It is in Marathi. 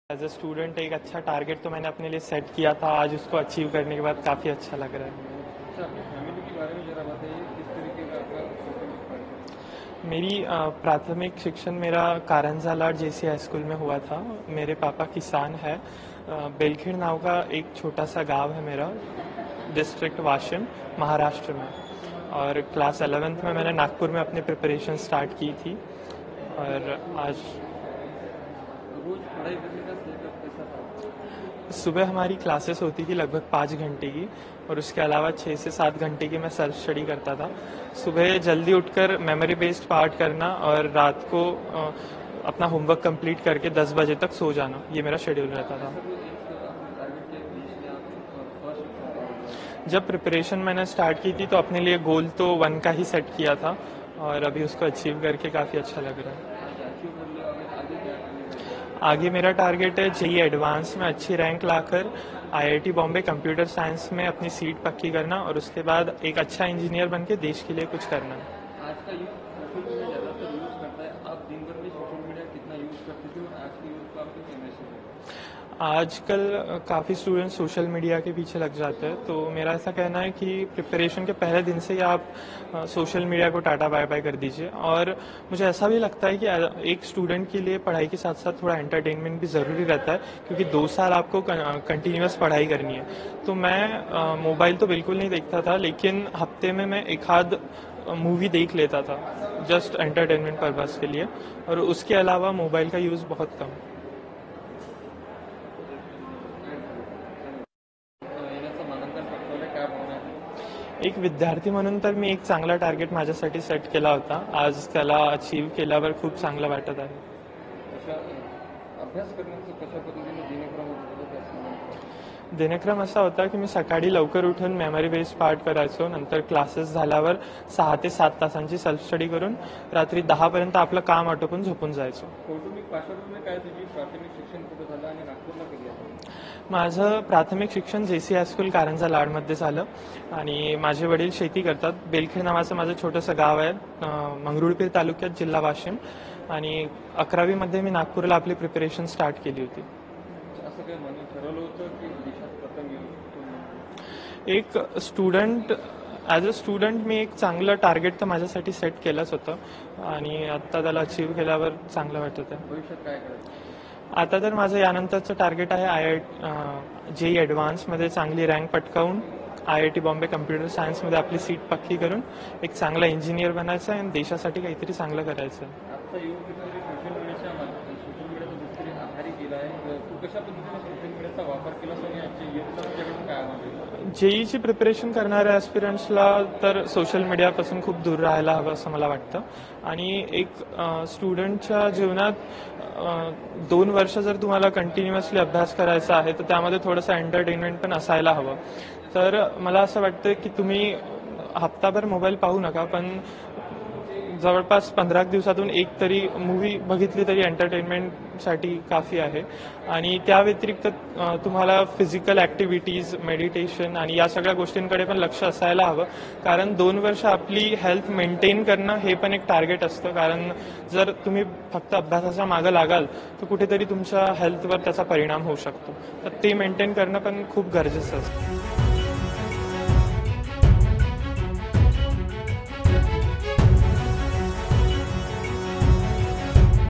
एज अ स्टूडेंट एक अच्छा टारगेट तो मैंने अपने लिए सेट किया था, आज उसको अचीव करने के बाद काफ़ी अच्छा लग रहा है। अच्छा, अपनी फैमिली के बारे में ज़रा बताइए, किस तरीके का आपका सोशल इंस्पायर? मेरी प्राथमिक शिक्षण मेरा कारंजालाड जेसी हाई स्कूल में हुआ था। मेरे पापा किसान है। बेलखेड़ नाव का एक छोटा सा गांव है मेरा, डिस्ट्रिक्ट वाशिम, महाराष्ट्र में। और क्लास 11th में मैंने नागपुर में अपनी प्रिपरेशन स्टार्ट की थी। और आज रोज पढ़ाई करने का सेटअप कैसा था? सुबह हमारी क्लासेस होती थी लगभग 5 घंटे की, और उसके अलावा 6 से 7 घंटे की मैं सेल्फ स्टडी करता था। सुबह जल्दी उठकर मेमोरी बेस्ड पार्ट करना और रात को अपना होमवर्क कंप्लीट करके 10 बजे तक सो जाना, ये मेरा शेड्यूल रहता था। सब एक आपने टारगेट किया कि इसमें आप फर्स्ट जब प्रिपरेशन मैंने स्टार्ट की थी तो अपने लिए गोल तो 1 का ही सेट किया था, और अभी उसको अचीव करके काफ़ी अच्छा लग रहा है। अचीव कर लिया, आगे क्या करने का? आगे मेरा टारगेट है जेईई एडवांस में अच्छी रैंक लाकर आईआईटी बॉम्बे कंप्यूटर साइंस में अपनी सीट पक्की करना, और उसके बाद एक अच्छा इंजीनियर बन के देश के लिए कुछ करना। आज का यूथ सोशल मीडिया ज़्यादातर यूज़ करता है, आप दिन भर में सोशल मीडिया कितना यूज़ करते थे और आज के यूथ को आपको क्या मैसेज है? आजकल काफ़ी स्टूडेंट सोशल मीडिया के पीछे लग जाते हैं, तो मेरा ऐसा कहना है कि प्रिपरेशन के पहले दिन से ही आप सोशल मीडिया को टाटा बाय बाय कर दीजिए। और मुझे ऐसा भी लगता है कि एक स्टूडेंट के लिए पढ़ाई के साथ साथ थोड़ा एंटरटेनमेंट भी ज़रूरी रहता है, क्योंकि 2 साल आपको कंटिन्यूस पढ़ाई करनी है। तो मैं मोबाइल तो बिल्कुल नहीं देखता था, लेकिन हफ्ते में मैं एक आध मूवी देख लेता था, जस्ट एंटरटेनमेंट पर्पज़ के लिए, और उसके अलावा मोबाइल का यूज़ बहुत कम। येण्याचं मानांकन पटकावलं, काय भावना आहे? एक विद्यार्थी म्हणून तर मी एक चांगला टार्गेट माझ्यासाठी सेट केला होता, आज त्याला अचीव केल्यावर खूप चांगलं वाटत आहे। कशा अभ्यास करण्याचं कशा पद्धतीने दिनक्रम होतं त्याचं? दिनक्रम असा होता की मी सकाळी लवकर उठून मेमरी बेस्ड पार्ट करायचो, नंतर क्लासेस झाल्यावर 6 ते 7 तासांची सेल्फ स्टडी करून रात्री 10 पर्यंत आपलं काम आटोपून झोपून जायचो। कौटुंबिक पार्श्वभूमी काय तुझी? प्राथमिक शिक्षण कुठं झालं आणि नागपूरला कधी आलं? माझं प्राथमिक शिक्षण जेसी हायस्कूल कारंजा लाडमध्ये झालं, आणि माझे वडील शेती करतात। बेलखेड नावाचं माझं छोटंसं गाव आहे, मंगरुळपीर तालुक्यात, जिल्हा वाशिम। आणि 11वीमध्ये मी नागपूरला आपली प्रिपरेशन स्टार्ट केली होती। असं काही म्हणून ठरवलं होतं की देशात प्रथम येऊ? एक स्टुडंट ॲज अ स्टुडंट मी एक चांगलं टार्गेट तर माझ्यासाठी सेट केलंच होतं, आणि आत्ता त्याला अचीव केल्यावर चांगलं वाटत आहे। भविष्यात काय करायचं? आता तर माझं यानंतरचं टार्गेट आहे जेईई ॲडव्हान्समध्ये चांगली रँक पटकावून आयआयटी बॉम्बे कम्प्युटर सायन्समध्ये आपली सीट पक्की करून एक चांगला इंजिनियर बनायचं आहे आणि देशासाठी काहीतरी चांगलं करायचं आहे। आजचा युवक कुठेतरी सोशल मीडियाचा कुठेतरी आहारी गेला आहे, तू कशा पद्धतीने सोशल मीडियाचा वापर केला आणि आजच्या युवकला तुझ्याकडून काय आव्हान? जेईची प्रिपरेशन करणाऱ्या ॲस्पिरंट्सला तर सोशल मीडियापासून खूप दूर राहायला हवं असं मला वाटतं। आणि एक स्टुडंटच्या जीवनात 2 वर्ष जर तुम्हाला कंटिन्युअसली अभ्यास करायचा आहे, तर त्यामध्ये थोडंसं एंटरटेनमेंट पण असायला हवं। तर मला असं वाटतं की तुम्ही हप्ताभर मोबाईल पाहू नका, पण जवळपास 15 दिवसातून एक तरी मूवी बघितली तरी एंटरटेनमेंटसाठी काफी आहे। आणि त्या व्यतिरिक्त तुम्हाला फिजिकल ॲक्टिव्हिटीज, मेडिटेशन आणि या सगळ्या गोष्टींकडे पण लक्ष असायला हवं, कारण 2 वर्ष आपली हेल्थ मेंटेन करणं हे पण एक टार्गेट असतं। कारण जर तुम्ही फक्त अभ्यासाच्या मागं लागाल तर कुठेतरी तुमच्या हेल्थवर त्याचा परिणाम होऊ शकतो, तर ते मेंटेन करणं पण खूप गरजेचं असतं।